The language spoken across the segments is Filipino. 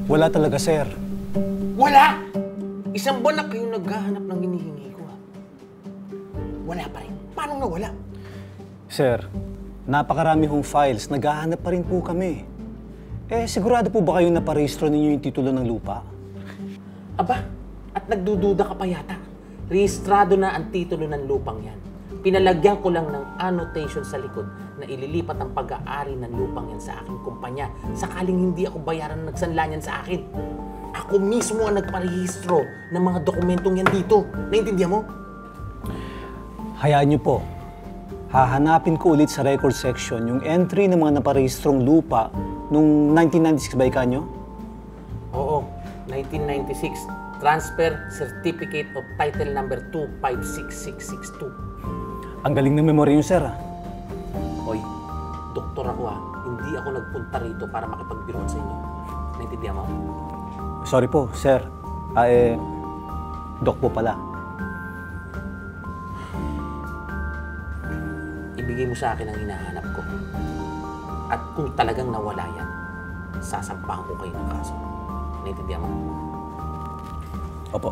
Wala talaga, sir. Wala! Isang buwan na kayo naghahanap ng hinihingi ko, ha? Wala pa rin. Paano nawala? Sir, napakarami hong files. Naghahanap pa rin po kami. Eh, sigurado po ba kayong naparehistro ninyo yung titulo ng lupa? Aba, at nagdududa ka pa yata. Rehistrado na ang titulo ng lupang yan. Pinalagyan ko lang ng annotation sa likod na ililipat ang pag-aari ng lupang yan sa aking kumpanya sakaling hindi ako bayaran ng nagsanla niyan sa akin. Ako mismo ang nagparehistro ng mga dokumentong yan dito. Naintindihan mo? Hayaan niyo po. Hahanapin ko ulit sa record section yung entry ng mga naparehistrong lupa nung 1996 ba ika nyo? Oo, 1996. Transfer Certificate of Title Number 256662. Ang galing ng memorya yun, sir. Hoy, doktor ako ha. Hindi ako nagpunta rito para makipagbiruan sa inyo. Naintindihan mo? Sorry po, sir. Doc po pala. Ibigay mo sa akin ang hinahanap ko. At kung talagang nawala yan, sasampahan ko kayo ng kaso. Naintindihan mo? Opo.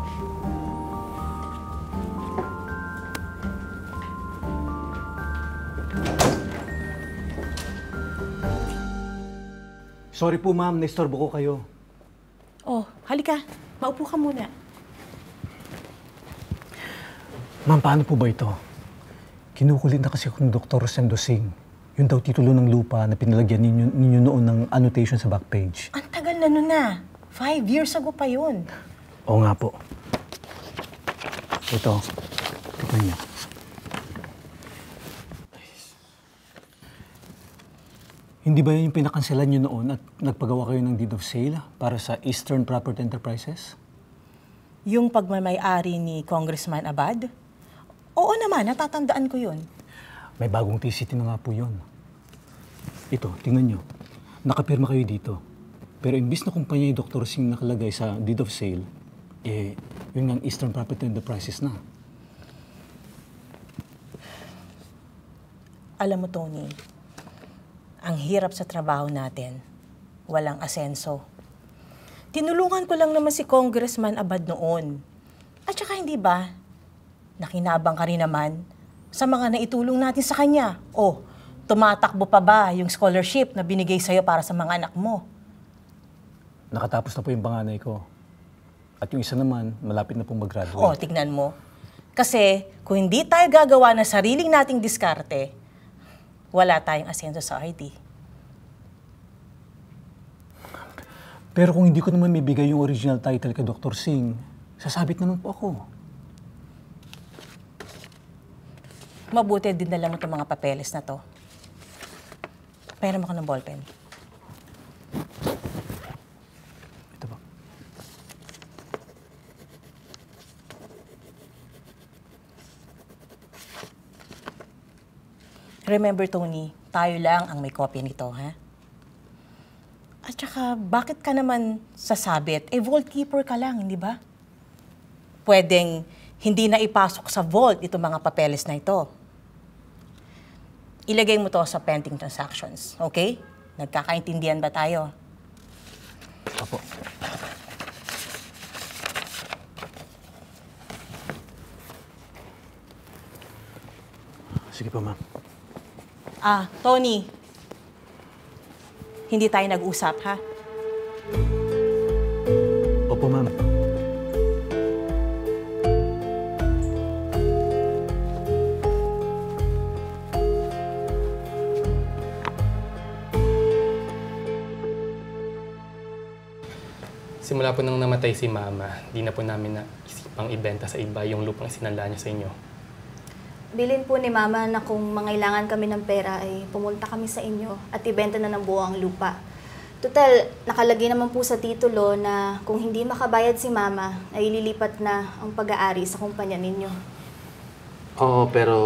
Sorry po, ma'am. Naistorbo ko kayo. Oh, halika. Maupo ka muna. Ma'am, paano po ba ito? Kinukulit na kasi akong Dr. Rosendo Singh. Yun daw titulo ng lupa na pinalagyan ninyo noon ng annotation sa backpage. Ang tagal na nun na. 5 years ago pa yun. Oo nga po. Ito. Tignan niyo. Hindi ba yun yung pinakanselan nyo noon at nagpagawa kayo ng deed of sale para sa Eastern Property Enterprises? Yung pagmamay-ari ni Congressman Abad? Oo naman, natatandaan ko yun. May bagong TCT na nga po yun. Ito, tingnan nyo. Nakapirma kayo dito. Pero imbis na kumpanya yung Dr. Singh nakalagay sa deed of sale, yun nga ang Eastern Property Enterprises na. Alam mo, Tony, ang hirap sa trabaho natin. Walang asenso. Tinulungan ko lang naman si Congressman Abad noon. At saka hindi ba, nakinabang ka rin naman sa mga naitulong natin sa kanya. O, tumatakbo pa ba yung scholarship na binigay sa'yo para sa mga anak mo? Nakatapos na po yung panganay ko. At yung isa naman, malapit na pong mag-graduate. O, tignan mo. Kasi kung hindi tayo gagawa ng sariling nating diskarte, wala tayong asenso sa IT. Pero kung hindi ko naman may bigay yung original title kay Dr. Singh, sasabit naman po ako. Mabuti din dala mo itong mga papeles na to. Pairam ako ng ballpen. Ito ba? Remember, Tony, tayo lang ang may kopya nito, ha? At saka, bakit ka naman sasabit? Vault keeper ka lang, hindi ba? Pwedeng hindi na ipasok sa vault itong mga papeles na ito. Ilagay mo to sa pending transactions, okay? Nagkakaintindihan ba tayo? Apo. Sige po, ma'am. Tony, hindi tayo nag-usap, ha? Opo, ma'am. Simula po nang namatay si Mama, di na po namin naisipang ibenta sa iba yung lupang isinala niya sa inyo. Bilin po ni Mama na kung mangailangan kami ng pera ay pumunta kami sa inyo at ibenta na ng buo ang lupa. Total, nakalagay naman po sa titulo na kung hindi makabayad si Mama, ay lilipat na ang pag-aari sa kumpanya ninyo. Oo, pero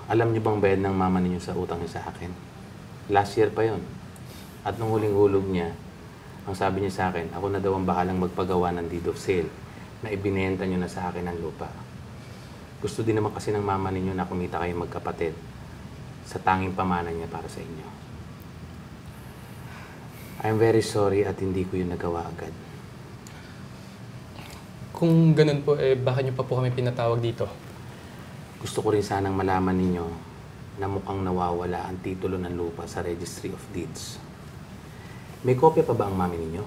alam niyo bang bayad ng mama ninyo sa utang niya sa akin? Last year pa yon. At nung huling-hulog niya, ang sabi niya sa akin, ako na daw ang bahalang magpagawa ng deed of sale na ibinenta niyo na sa akin ang lupa. Gusto din naman kasi ng mama ninyo na kumita kayo magkapatid sa tanging pamana niya para sa inyo. I'm very sorry at hindi ko yun nagawa agad. Kung ganun po, bakit niyo pa po kami pinatawag dito? Gusto ko rin sanang malaman ninyo na mukhang nawawala ang titulo ng lupa sa Registry of Deeds. May kopya pa ba ang mami ninyo?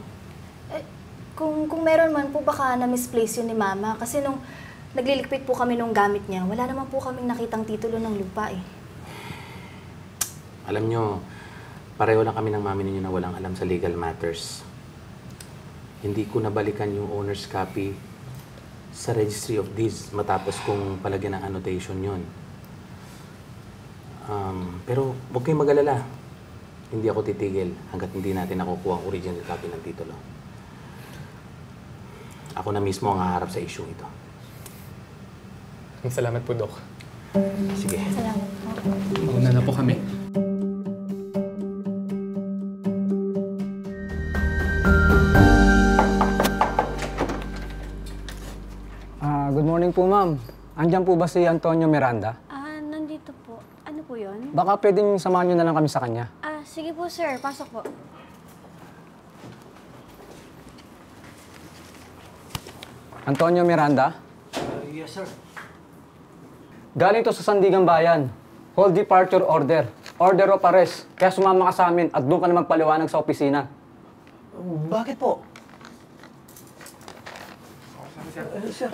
Kung meron man po, baka na-misplace yun ni Mama. Kasi nung nagliligpit po kami nung gamit niya, wala naman po kaming nakitang titulo ng lupa eh. Alam nyo, pareho lang kami ng mami ninyo na walang alam sa legal matters. Hindi ko nabalikan yung owner's copy sa Registry of Deeds matapos kong palagyan ng annotation yun. Pero huwag kayong mag-alala. Hindi ako titigil hanggat hindi natin nakukuha ang original copy ng titulo. Ako na mismo ang haharap sa issue ito. Salamat po, Doc. Sige. Salamat po. Mauna na po kami. Good morning po, ma'am. Andiyan po ba si Antonio Miranda? Nandito po. Ano po yun? Baka pwedeng samahan nyo na lang kami sa kanya. Sige po sir, pasok po. Antonio Miranda? Yes, sir. Galing to sa Sandigang Bayan. Hold departure order. Order of arrest. Kaya sumama ka sa amin at doon ka na magpaliwanag sa opisina. Bakit po? Sir.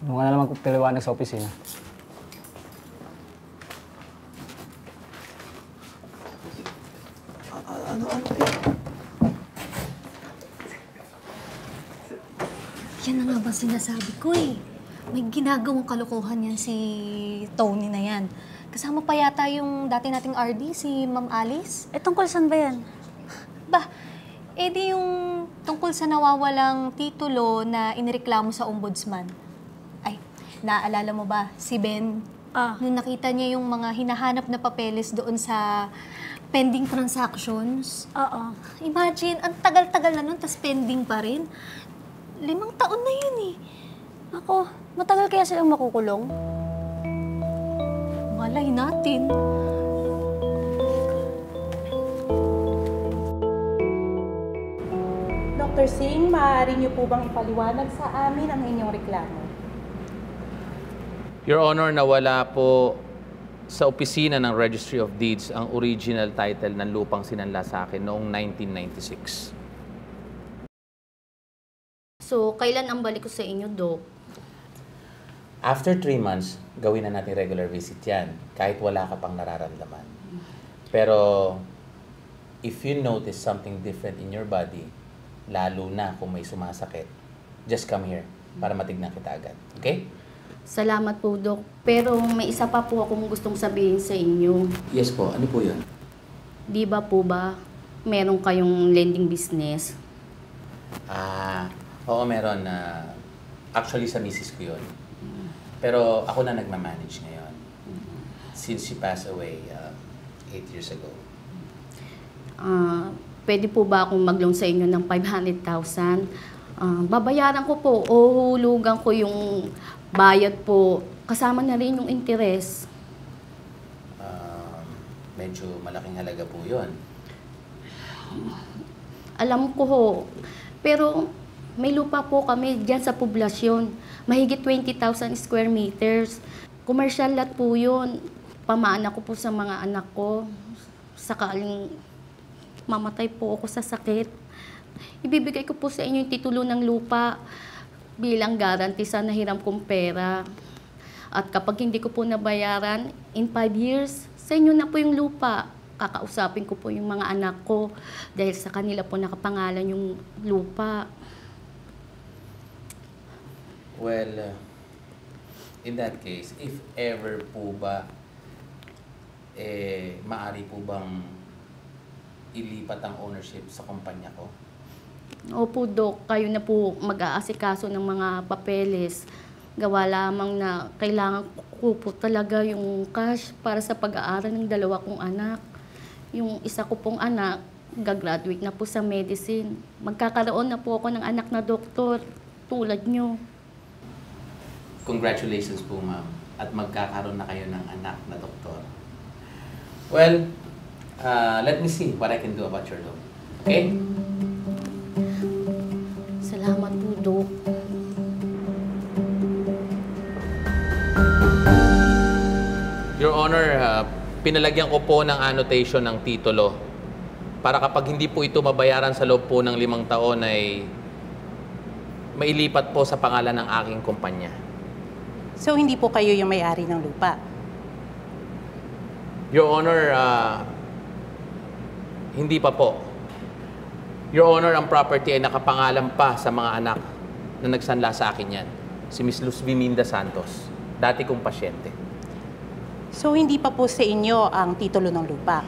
Doon ka na lang magpaliwanag sa opisina. Yan na nga ba sinasabi ko eh. May ginagawang kalokohan yan si Tony na yan. Kasama pa yata yung dati nating RD, si Ma'am Alice. Tungkol saan ba yan? Bah, di yung tungkol sa nawawalang titulo na inireklamo sa ombudsman. Ay, naaalala mo ba si Ben? Nung nakita niya yung mga hinahanap na papeles doon sa pending transactions. Oo. Imagine, ang tagal-tagal na nun, tas pending pa rin. 5 taon na yun eh. Ako, matagal kaya silang makukulong? Malay natin. Dr. Singh, maaari niyo po bang ipaliwanag sa amin ang inyong reklamo? Your Honor, nawala po sa opisina ng Registry of Deeds ang original title ng lupang sinanla sa akin noong 1996. So, kailan ang balik ko sa inyo, Doc? After 3 months, gawin na natin regular visit yan, kahit wala ka pang nararamdaman. Pero, if you notice something different in your body, lalo na kung may sumasakit, just come here para matignan kita agad. Okay? Salamat po, Doc. Pero may isa pa po akong gustong sabihin sa inyo. Yes po. Ano po yun? Di ba po ba, meron kayong lending business? Oo, meron. Actually, sa misis ko yun. Pero ako na nagmamanage ngayon. Since she passed away 8 years ago. Pwede po ba akong mag-loan sa inyo ng 500,000? Babayaran ko po o hulugan ko yung bayad po. Kasama na rin yung interest. Medyo malaking halaga po yun. Alam ko ho. Pero may lupa po kami dyan sa poblasyon. Mahigit 20,000 square meters. Commercial lot po yun. Pamana ko po sa mga anak ko. Sakaling mamatay po ako sa sakit. Ibibigay ko po sa inyo yung titulo ng lupa bilang guarantee sa nahiram kong pera. At kapag hindi ko po nabayaran, in 5 years, sa inyo na po yung lupa. Kakausapin ko po yung mga anak ko dahil sa kanila po nakapangalan yung lupa. Well, in that case, if ever po ba, maaari po bang ilipat ang ownership sa kumpanya ko? Opo, Dok. Kayo na po mag-aasikaso ng mga papeles. Gawa lamang na kailangan ko po talaga yung cash para sa pag-aaral ng 2 kong anak. Yung isa ko pong anak, gagraduate na po sa medicine. Magkakaroon na po ako ng anak na doktor, tulad nyo. Congratulations po, ma'am. at magkakaroon na kayo ng anak na doktor. Well, let me see what I can do about your loan. Okay? Salamat po, Dok. Your Honor, pinalagyan ko po ng annotation ng titulo para kapag hindi po ito mabayaran sa loob po ng 5 taon ay mailipat po sa pangalan ng aking kumpanya. So, hindi po kayo yung may-ari ng lupa? Your Honor, hindi pa po. Your Honor, ang property ay nakapangalan pa sa mga anak na nagsanla sa akin yan. Si Miss Luz Biminda Santos, dati kong pasyente. So, hindi pa po sa inyo ang titulo ng lupa?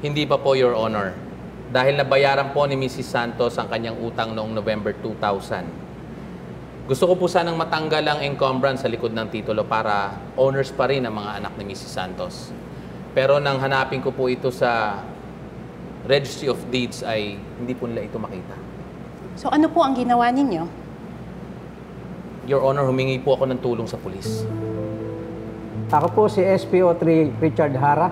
Hindi pa po, Your Honor. Dahil nabayaran po ni Mrs. Santos ang kanyang utang noong November 2000. Gusto ko po sanang matanggal ang encumbrance sa likod ng titulo para owners pa rin ang mga anak ni Mrs. Santos. Pero nang hanapin ko po ito sa Registry of Deeds ay hindi po nila ito makita. So, ano po ang ginawa ninyo? Your Honor, humingi po ako ng tulong sa pulis. Ako po si SPO3 Richard Hara,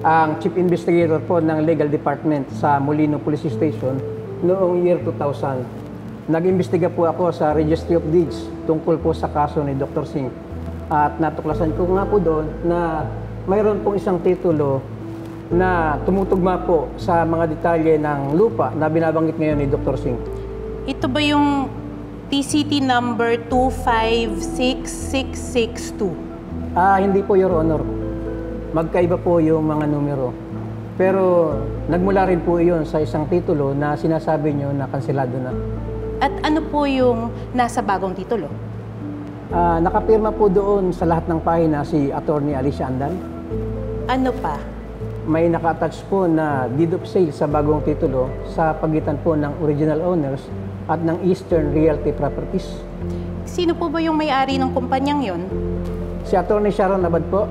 ang Chief Investigator po ng Legal Department sa Molino Police Station noong year 2000. Nag-imbestiga po ako sa Registry of Deeds tungkol po sa kaso ni Dr. Singh. At natuklasan ko nga po doon na mayroon pong isang titulo na tumutugma po sa mga detalye ng lupa na binabanggit ngayon ni Dr. Singh. Ito ba yung TCT number 256662? Hindi po, Your Honor. Magkaiba po yung mga numero. Pero nagmula rin po iyon sa isang titulo na sinasabi nyo na kanselado na. At ano po yung nasa bagong titulo? Nakapirma po doon sa lahat ng pahina si Attorney Alicia Andal. Ano pa? May naka-attach po na deed of sale sa bagong titulo sa pagitan po ng original owners at ng Eastern Realty Properties. Sino po ba yung may-ari ng kumpanyang yon? Si Attorney Sharon Abad po,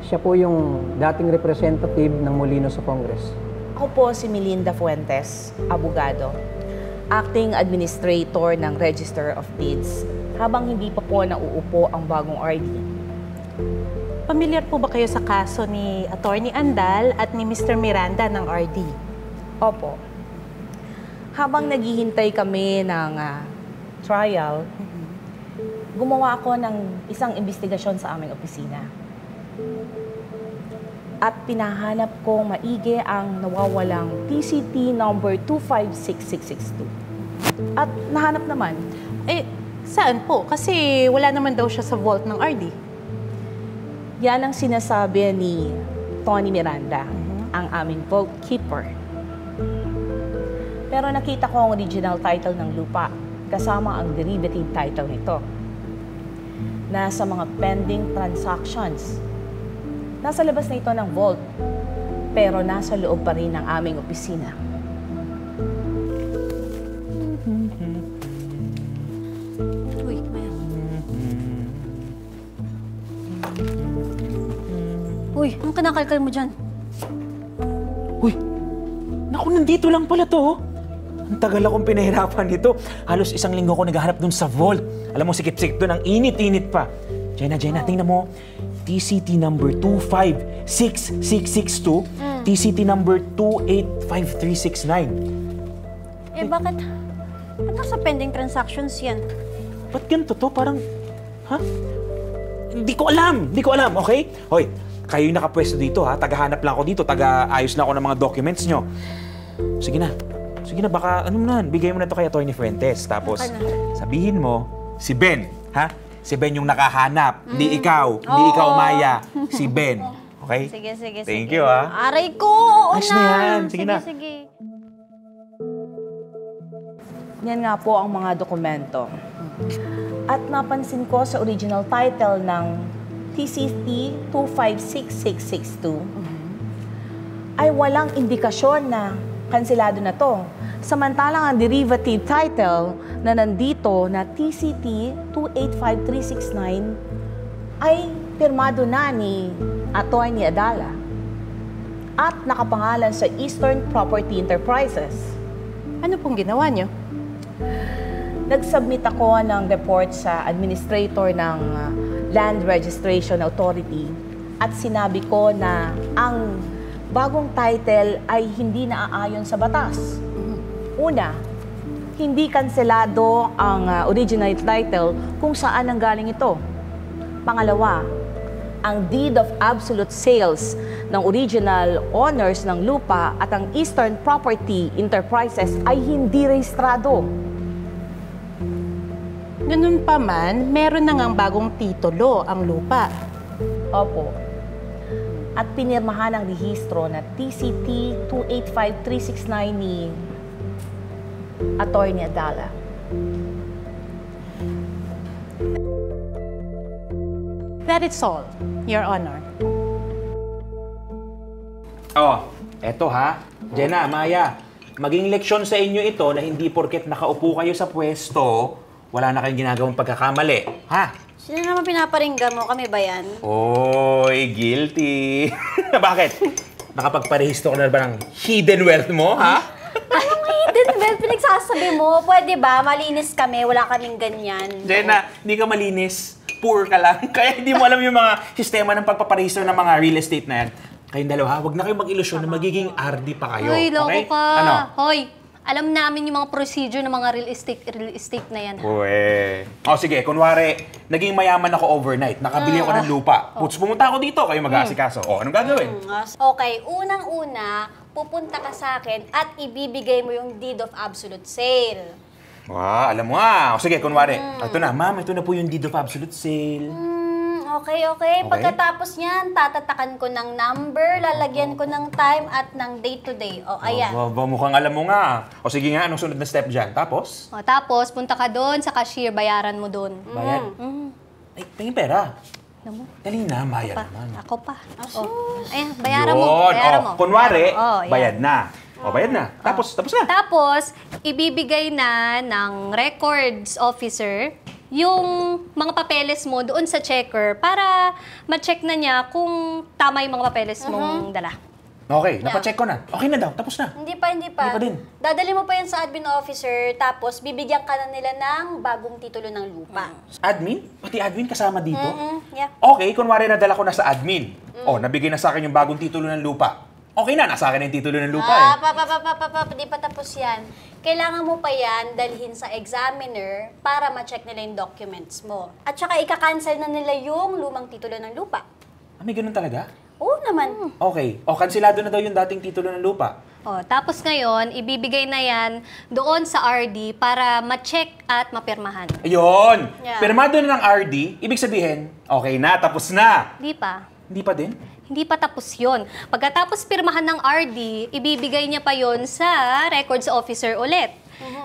siya po yung dating representative ng Molino sa Congress. Ako po si Melinda Fuentes, abogado, acting administrator ng Register of Deeds, habang hindi pa po nauupo ang bagong RD. Pamilyar po ba kayo sa kaso ni Attorney Andal at ni Mr. Miranda ng RD? Opo. Habang naghihintay kami ng trial, gumawa ako ng isang investigasyon sa aming opisina. At pinahanap ko maigi ang nawawalang TCT number 256662. At nahanap naman. Saan po? Kasi wala naman daw siya sa vault ng RD. Yan ang sinasabi ni Tony Miranda, ang aming vault keeper. Pero nakita ko ang original title ng lupa, kasama ang derivative title nito. Nasa mga pending transactions. Nasa labas na ito ng vault, pero nasa loob pa rin ng aming opisina. Uy, Maya. Uy, anong kinakalkal mo dyan? Uy, naku, nandito lang pala to. Oh. Ang tagal akong pinahirapan nito. Halos 1 linggo ko naghahanap dun sa vault. Alam mo, sikip-sikip dun, ang init-init pa. Jenna, tingnan mo. TCT number 256662, TCT number 285369. Bakit? Ba't nasa pending transactions yan? Ba't ganito to? Parang, ha? Hindi ko alam, okay? Hoy, kayo yung nakapwesto dito, ha? Tagahanap lang ako dito, taga-ayos lang ako ng mga documents nyo. Sige na, baka, bigay mo na to kay Atty. Fuentes. Tapos, sabihin mo, si Ben, ha? Si Ben yung nakahanap, hindi ikaw, hindi ikaw, Maya. Si Ben, okay? Sige. Thank you, ha? Aray ko! Oo Ayos na yan. Sige na. Sige. Yan nga po ang mga dokumento. At napansin ko sa original title ng TCT 256662 ay walang indikasyon na kanselado na to. Samantalang ang derivative title na nandito na TCT 285369 ay pirmado na ni Atty. Adala at nakapangalan sa Eastern Property Enterprises. Ano pong ginawa niyo? Nag-submit ako ng report sa administrator ng Land Registration Authority at sinabi ko na ang bagong title ay hindi naaayon sa batas. Una, hindi kanselado ang original title kung saan nanggaling ito. Pangalawa, ang deed of absolute sales ng original owners ng lupa at ang Eastern Property Enterprises ay hindi rehistrado. Ganun pa man, meron na ngang bagong titulo ang lupa. Opo. At pinirmahan ang rehistro na TCT 285369 ni Atty. Adala. That is all, Your Honor. Oh, eto ha. Jenna, Maya, maging leksyon sa inyo ito na hindi porket nakaupo kayo sa pwesto, wala na kayong ginagawang pagkakamali. Ha? Sino naman pinaparinggan mo? Kami ba yan? Oy, guilty. Bakit? Nakapagparehistro ka na ba ng hidden wealth mo, ha? Anong hidden wealth? Pinagsasabi mo? Pwede ba? Malinis kami. Wala kaming ganyan. Jenna, hindi ka malinis. Poor ka lang. Kaya hindi mo alam yung mga sistema ng pagpaparehistro ng mga real estate na yan. Kayong dalawa, huwag na kayong mag-ilusyon na magiging RD pa kayo. Hoy, loko okay? ka. Ano? Hoy, alam namin yung mga procedure ng mga real estate na yan. Uwe. O sige, kunwari, naging mayaman ako overnight. Nakabili ako ng lupa. Puts, pumunta ako dito, kayo mag-aasikaso. O, anong gagawin? Okay, unang-una, pupunta ka sa akin at ibibigay mo yung deed of absolute sale. Wow, alam mo nga. O sige, kunwari, ito na, ma'am, ito na po yung deed of absolute sale. Okay. Pagkatapos niyan, tatatakan ko ng number, lalagyan ko ng time at ng date to day. O, ayan. Mukhang alam mo nga. O sige nga, anong sunod na step dyan? Tapos? O, tapos, punta ka doon sa cashier, bayaran mo doon. Bayad? Ay, tingin pera. Dali na, bayad naman. Ako pa. Ayan, bayaran mo. Yun. Bayaran mo. Kunwari, Ayan. bayad na. O, bayad na. Tapos na. Tapos, ibibigay na ng records officer yung mga papeles mo doon sa checker para ma-check na niya kung tama yung mga papeles mong dala. Okay, napacheck ko na. Okay na daw, tapos na. Hindi pa. Hindi pa din. Dadali mo pa yan sa admin officer, tapos bibigyan ka na nila ng bagong titulo ng lupa. Admin? Pati admin kasama dito? Yeah. Okay, kunwari nadala ko na sa admin. O, nabigay na sa akin yung bagong titulo ng lupa. Okay na, nasa akin yung titulo ng lupa Di pa tapos yan. Kailangan mo pa yan dalhin sa examiner para ma-check nila yung documents mo. At saka ika-cancel na nila yung lumang titulo ng lupa. May ganun talaga? Oo naman. Okay. O, kansilado na daw yung dating titulo ng lupa. O, tapos ngayon, ibibigay na yan doon sa RD para ma-check at mapirmahan. Ayun! Yeah. Pirmado na ng RD, ibig sabihin, okay na, tapos na. Hindi pa. Hindi pa din? Hindi pa tapos yun. Pagkatapos pirmahan ng RD, ibibigay niya pa yon sa records officer ulit.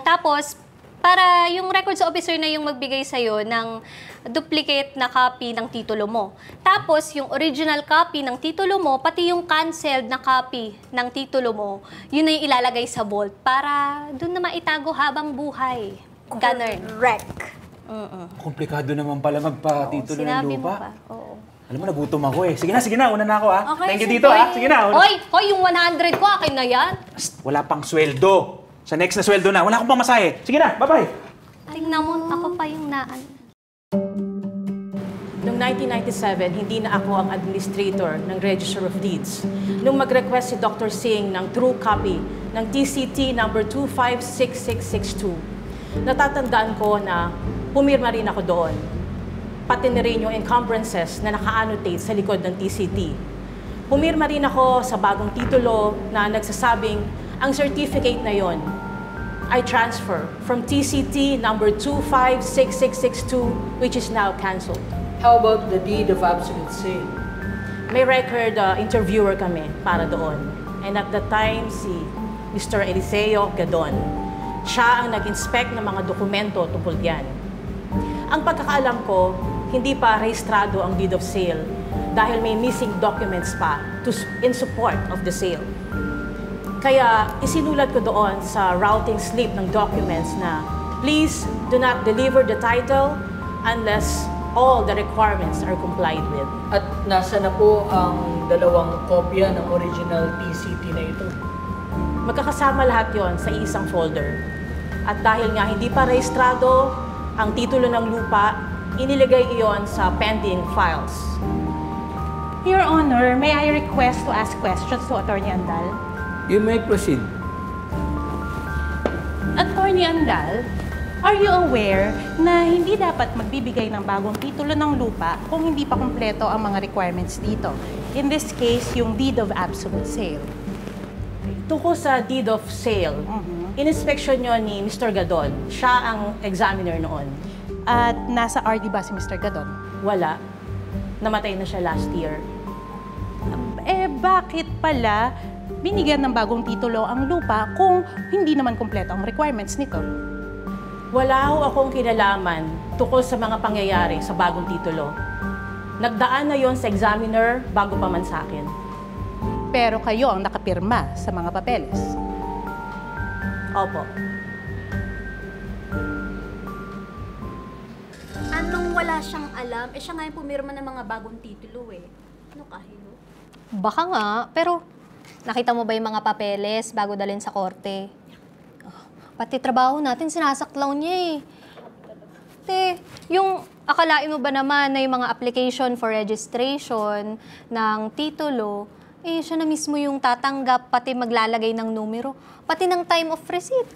Tapos, para yung records officer na yung magbigay sa'yo ng duplicate na copy ng titulo mo. Tapos, yung original copy ng titulo mo, pati yung canceled na copy ng titulo mo, yun na yung ilalagay sa vault para doon na maitago habang buhay. Ganun. Correct. Komplikado naman pala magpa-titulo ng Sinabi mo lupa. pa. Oo. Alam mo, nagutom ako eh. Sige na, una na ako ha. Okay, Thank you sige. dito ha. Sige na. Hoy, yung 100 ko, akin na yan. Wala pang sweldo. Sa next na sweldo na, wala akong pamasahe. Sige na, bye-bye. Tingnan mo, ako pa yung naan. Noong 1997, hindi na ako ang administrator ng Register of Deeds. Nung mag-request si Dr. Singh ng true copy ng TCT number 256662, natatandaan ko na pumirma rin ako doon. Pati na rin yung encumbrances na naka-annotate sa likod ng TCT. Pumirma rin ako sa bagong titulo na nagsasabing ang certificate na yon I transfer from TCT number 256662, which is now cancelled. How about the deed of absolute sale? May record interviewer kami para doon. And at the time, si Mr. Eliseo Gadon. Siya ang nag-inspect ng mga dokumento tungkol diyan. Ang pagkakaalam ko, hindi pa rehistrado ang deed of sale dahil may missing documents pa in support of the sale. Kaya isinulat ko doon sa routing slip ng documents na please do not deliver the title unless all the requirements are complied with. At nasa na po ang dalawang kopya ng original TCT na ito? Magkakasama lahat yon sa isang folder. At dahil nga hindi pa rehistrado ang titulo ng lupa, inilagay iyon sa pending files. Your Honor, may I request to ask questions to Attorney Andal? You may proceed. Attorney Andal, are you aware na hindi dapat magbibigay ng bagong titulo ng lupa kung hindi pa kumpleto ang mga requirements dito? In this case, yung deed of absolute sale. Tungkol sa deed of sale, in-inspection nyo ni Mr. Gadon. Siya ang examiner noon. At nasa RD ba si Mr. Gadon? Wala. Namatay na siya last year. Bakit pala binigyan ng bagong titulo ang lupa kung hindi naman kumpleto ang requirements nito? Wala ho akong kinalaman tungkol sa mga pangyayari sa bagong titulo. Nagdaan na yon sa examiner bago pa man sa akin. Pero kayo ang nakapirma sa mga papeles? Opo. Anong wala siyang alam? Siya nga yung pumirma ng mga bagong titulo Ano kahilo? Baka nga, pero nakita mo ba yung mga papeles bago dalhin sa korte? Pati trabaho natin, sinasaklaw niya yung akalain mo ba naman na yung mga application for registration ng titulo, siya na mismo yung tatanggap, pati maglalagay ng numero, pati ng time of receipt.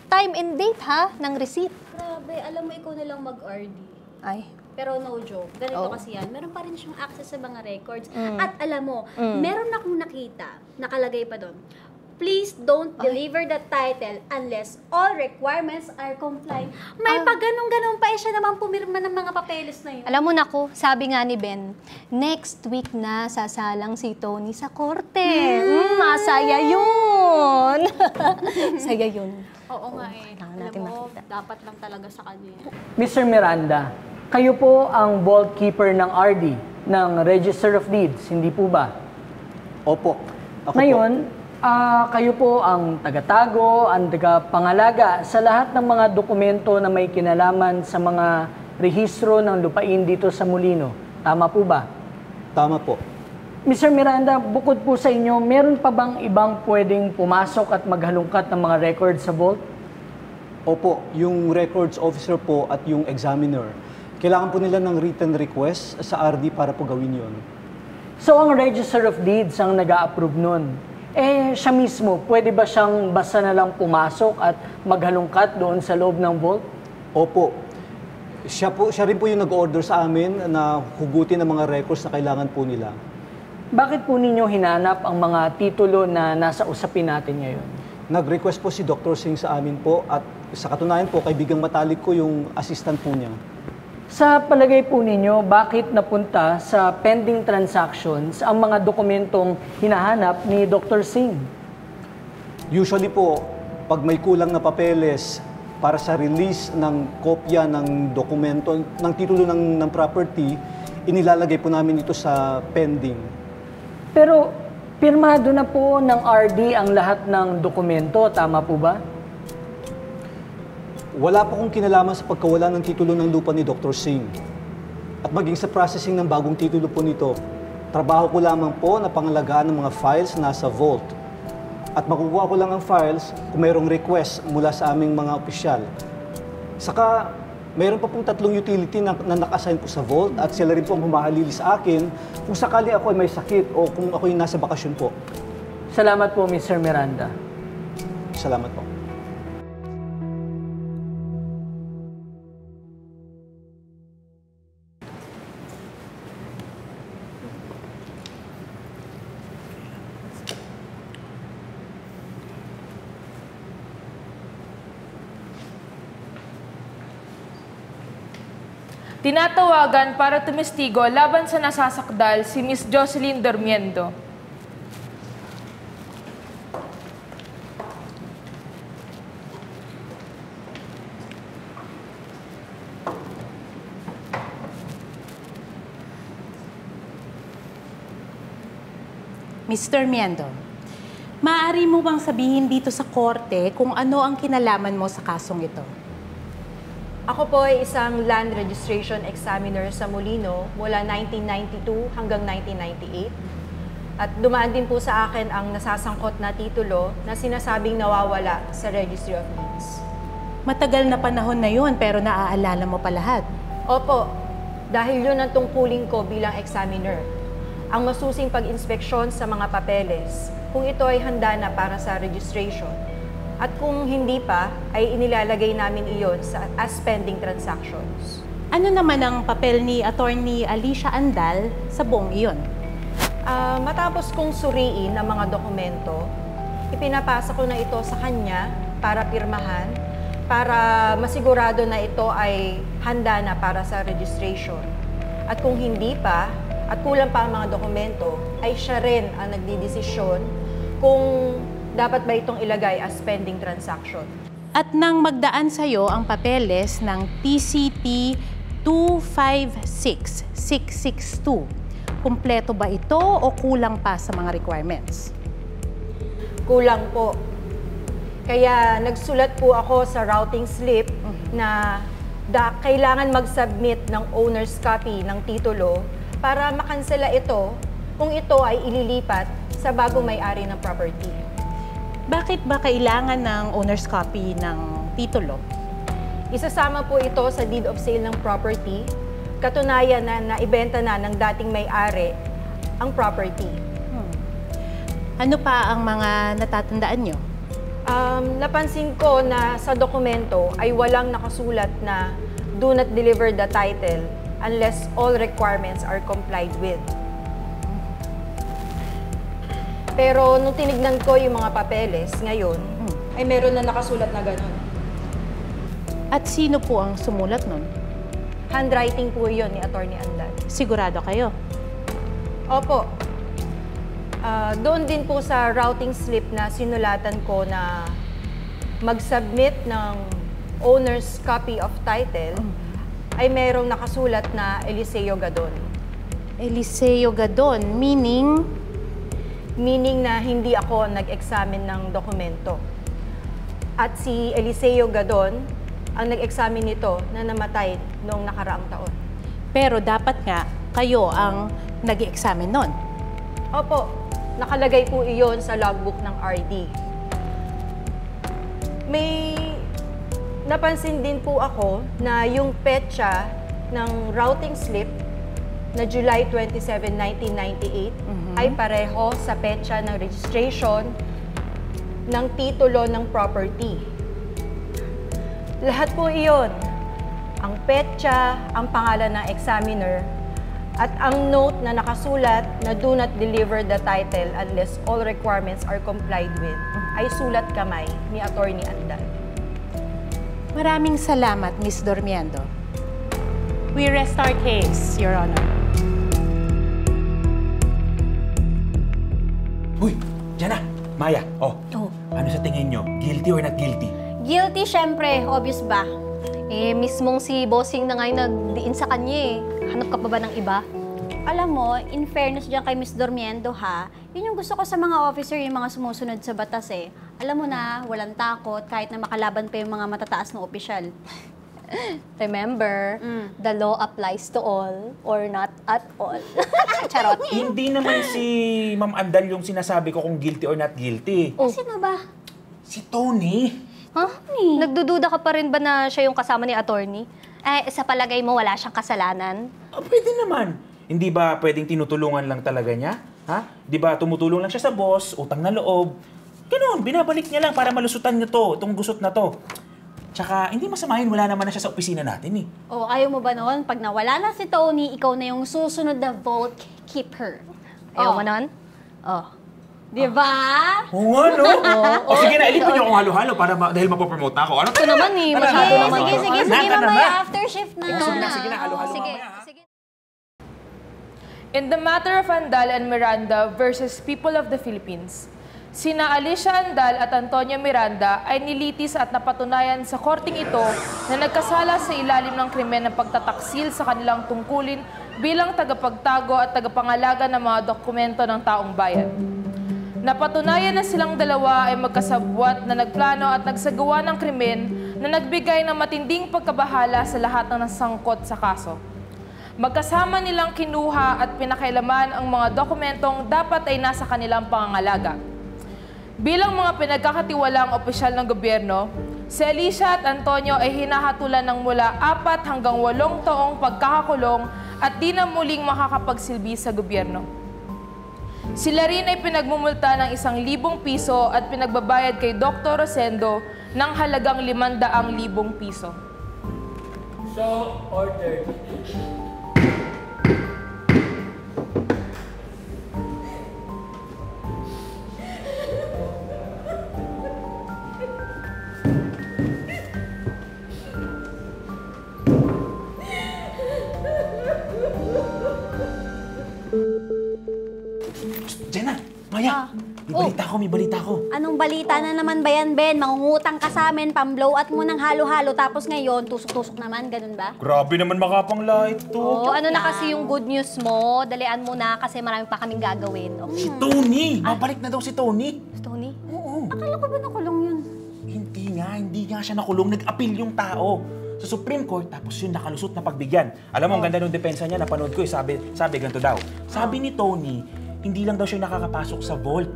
Time and date, ng receipt. Grabe, alam mo ikaw na lang mag-RD. Ay. Pero no joke, ganito kasi yan. Meron pa rin siyang access sa mga records. At alam mo, meron akong nakita, nakalagay pa doon, please don't deliver the title unless all requirements are complied. May pag ganun-ganun pa siya naman pumirma ng mga papeles na yun. Alam mo naku, sabi nga ni Ben, next week na sasalang si Tony sa korte. Masaya yun! Saya yun. Oo nga Alam mo, dapat lang talaga sa kanya. Mr. Miranda, kayo po ang vault keeper ng RD, ng Register of Deeds, hindi po ba? Opo. Ako Ngayon, kayo po ang tagatago, ang tagapangalaga sa lahat ng mga dokumento na may kinalaman sa mga rehistro ng lupain dito sa Molino. Tama po ba? Tama po. Mr. Miranda, bukod po sa inyo, meron pa bang ibang pwedeng pumasok at maghalungkat ng mga records sa vault? Opo, yung records officer po at yung examiner. Kailangan po nila ng written request sa RD para po gawin yon. So ang Register of Deeds ang nag-a-approve nun. Siya mismo, pwede ba siyang basta na lang pumasok at maghalungkat doon sa loob ng vault? Opo. Siya rin po yung nag-order sa amin na hugutin ang mga records na kailangan po nila. Bakit po ninyo hinanap ang mga titulo na nasa usapin natin ngayon? Nag-request po si Dr. Singh sa amin po at sa katunayan po, kaibigang matalik ko yung assistant po niya. Sa palagay po ninyo, bakit napunta sa pending transactions ang mga dokumentong hinahanap ni Dr. Singh? Usually po, pag may kulang na papeles para sa release ng kopya ng dokumento, ng titulo ng property, inilalagay po namin ito sa pending. Pero pirmado na po ng RD ang lahat ng dokumento, tama po ba? Wala po akong kinalaman sa pagkawala ng titulo ng lupa ni Dr. Singh. At maging sa processing ng bagong titulo po nito, trabaho ko lamang po na pangalagaan ng mga files nasa vault. At makukuha ko lang ang files kung mayroong request mula sa aming mga opisyal. Saka, mayroon pa pong 3 utility na naka-assign po sa vault at sila rin po ang humahalili sa akin kung sakali ako ay may sakit o kung ako ay nasa bakasyon po. Salamat po, Mr. Miranda. Salamat po. Tinatawagan para tumestigo laban sa nasasakdal si Miss Jocelyn Dormiendo. Mr. Miendo, maaari mo bang sabihin dito sa korte kung ano ang kinalaman mo sa kasong ito? Ako po ay isang land registration examiner sa Molino mula 1992 hanggang 1998. At dumaan din po sa akin ang nasasangkot na titulo na sinasabing nawawala sa Registry of Deeds. Matagal na panahon na yun pero naaalala mo pa lahat. Opo, Dahil yun ang tungkulin ko bilang examiner. Ang masusing pag-inspeksyon sa mga papeles, kung ito ay handa na para sa registration. At kung hindi pa, ay inilalagay namin iyon as pending transactions. Ano naman ang papel ni Attorney Alicia Andal sa buong iyon? Matapos kong suriin ang mga dokumento, ipinapasa ko na ito sa kanya para pirmahan, para masigurado na ito ay handa na para sa registration. At kung hindi pa, at kulang pa ang mga dokumento, ay siya rin ang nagdidesisyon kung dapat ba itong ilagay as pending transaction. At nang magdaan sa iyo ang papeles ng TCT 256662, kumpleto ba ito o kulang pa sa mga requirements? Kulang po. Kaya nagsulat po ako sa routing slip na kailangan mag-submit ng owner's copy ng titulo para makansela ito kung ito ay ililipat sa bagong may-ari ng property. Bakit ba kailangan ng owner's copy ng titulo? Isasama po ito sa deed of sale ng property, katunayan na naibenta na ng dating may-ari ang property. Ano pa ang mga natatandaan nyo? Napansin ko na sa dokumento ay walang nakasulat na do not deliver the title unless all requirements are complied with. Pero nung tinignan ko yung mga papeles ngayon, ay meron na nakasulat na ganun. At sino po ang sumulat nun? Handwriting po yun ni Attorney Andal. Sigurado kayo? Opo. Doon din po sa routing slip na sinulatan ko na mag-submit ng owner's copy of title, ay merong nakasulat na Eliseo Gadon. Eliseo Gadon, meaning? Meaning na hindi ako nag-examine ng dokumento. At si Eliseo Gadon ang nag-examine nito na namatay noong nakaraang taon. Pero dapat nga kayo ang nag-examine nun. Opo, nakalagay po iyon sa logbook ng RD. May napansin din po ako na yung petsa ng routing slip na July 27, 1998 ay pareho sa petsa ng registration ng titulo ng property. Lahat po iyon, ang petsa, ang pangalan ng examiner, at ang note na nakasulat na do not deliver the title unless all requirements are complied with, ay sulat kamay ni Attorney Andal. Maraming salamat, Ms. Dormiendo. We rest our case, Your Honor. Uy, Jana, Maya, ano sa tingin nyo? Guilty or not guilty? Guilty, syempre. Obvious ba? Mismong si Bossing na ngayon nagdiin sa kanya eh. Hanap ka pa ba ng iba? Alam mo, in fairness dyan kay Miss Dormiendo ha, yun yung gusto ko sa mga officer, yung mga sumusunod sa batas eh. Alam mo na, walang takot kahit na makalaban pa yung mga matataas ng opisyal. Remember, the law applies to all or not at all. Charot. Hindi naman si Ma'am Andal yung sinasabi ko kung guilty or not guilty. Sino ba? Si Tony. Huh? Nagdududa ka pa rin ba na siya yung kasama ni attorney? Sa palagay mo, wala siyang kasalanan? Pwede naman. Hindi ba pwedeng tinutulungan lang talaga niya? Ha? Di ba tumutulong lang siya sa boss, utang na loob. Ganun, binabalik niya lang para malusutan niya to, itong gusot na to. Tsaka, hindi masama yun, wala naman na siya sa opisina natin eh. Ayaw mo ba noon? Pag nawala na si Tony, ikaw na yung susunod na vote keeper. Ayaw mo noon? Diba? Oo nga, no? Sige na, ilipin niyo akong halo-halo dahil mapopromote na ako. Ano? Ito naman eh, masyado naman. Sige, mamaya, after shift na. Sige na, halo-halo mamaya. In the matter of Andal and Miranda versus People of the Philippines, sina Alicia Andal at Antonio Miranda ay nilitis at napatunayan sa korting ito na nagkasala sa ilalim ng krimen ng pagtataksil sa kanilang tungkulin bilang tagapagtago at tagapangalaga ng mga dokumento ng taong bayan. Napatunayan na silang dalawa ay magkasabwat na nagplano at nagsagawa ng krimen na nagbigay ng matinding pagkabahala sa lahat ng nasangkot sa kaso. Magkasama nilang kinuha at pinakailaman ang mga dokumentong dapat ay nasa kanilang pangangalaga. Bilang mga pinagkakatiwalaang opisyal ng gobyerno, Si Alicia at Antonio ay hinahatulan ng mula 4 hanggang 8 taong pagkakakulong at di na muling makakapagsilbi sa gobyerno. Sila rin ay pinagmumulta ng 1,000 piso at pinagbabayad kay Dr. Rosendo ng halagang 500,000 piso. So, ordered. Jenna! Maya! May balita ko. Anong balita na naman ba yan, Ben? Mangungutang ka sa amin, pamblow at mo ng halo-halo, tapos ngayon, tusok-tusok naman, ganun ba? Grabe naman makapang-light to. Ano na kasi yung good news mo? Dalian mo na kasi marami pa kaming gagawin. Okay. Si Tony! Mabalik na daw si Tony. Si Tony? Oo. Akala ko ba nakulong yun? Hindi nga siya nakulong. Nag-appeal yung tao sa Supreme Court, tapos yun nakalusot na pagbigyan. Alam mo, ang ganda ng depensa niya, napanood ko, sabi ganito daw. Sabi ni Tony, hindi lang daw siya nakakapasok sa vault.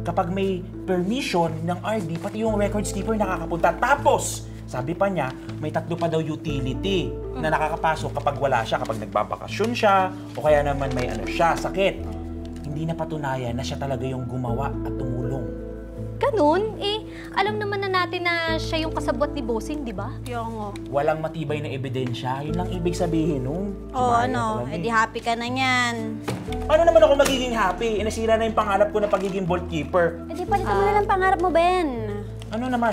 Kapag may permission ng RD, pati yung records keeper nakakapunta. Tapos, sabi pa niya, may 3 pa daw utility na nakakapasok kapag wala siya, kapag nagbabakasyon siya, o kaya naman may sakit. Hindi na patunayan na siya talaga yung gumawa at tumulong. Ganun? Alam naman na natin na siya yung kasabwat ni Bossing, di ba? Walang matibay na ebidensya. Yun lang ibig sabihin nun. Di happy ka na yan. Paano naman ako magiging happy? Nasira na yung pangarap ko na pagiging vault keeper. Di palitan mo na lang pangarap mo, Ben. Ano naman?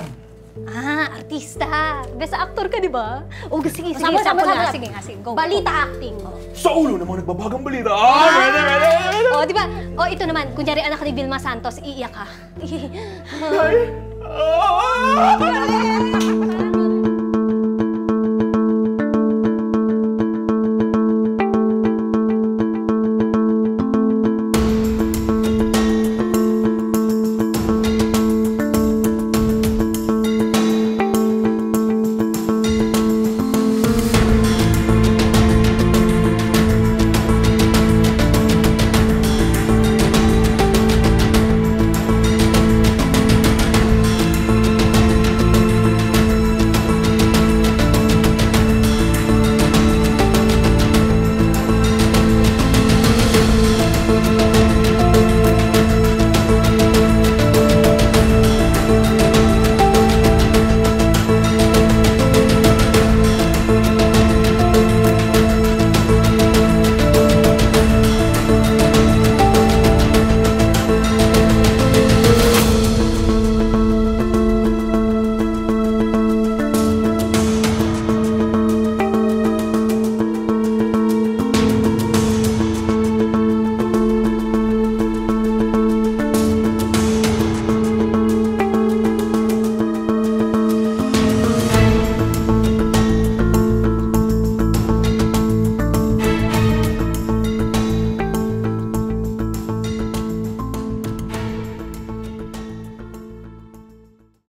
Artista. Best actor ka, di ba? Sige, Sama. Sige, go. Balita acting. Sa ulo naman nagbabagang balita. Di ba? Ito naman, kunyari anak ni Vilma Santos, iiyak ka.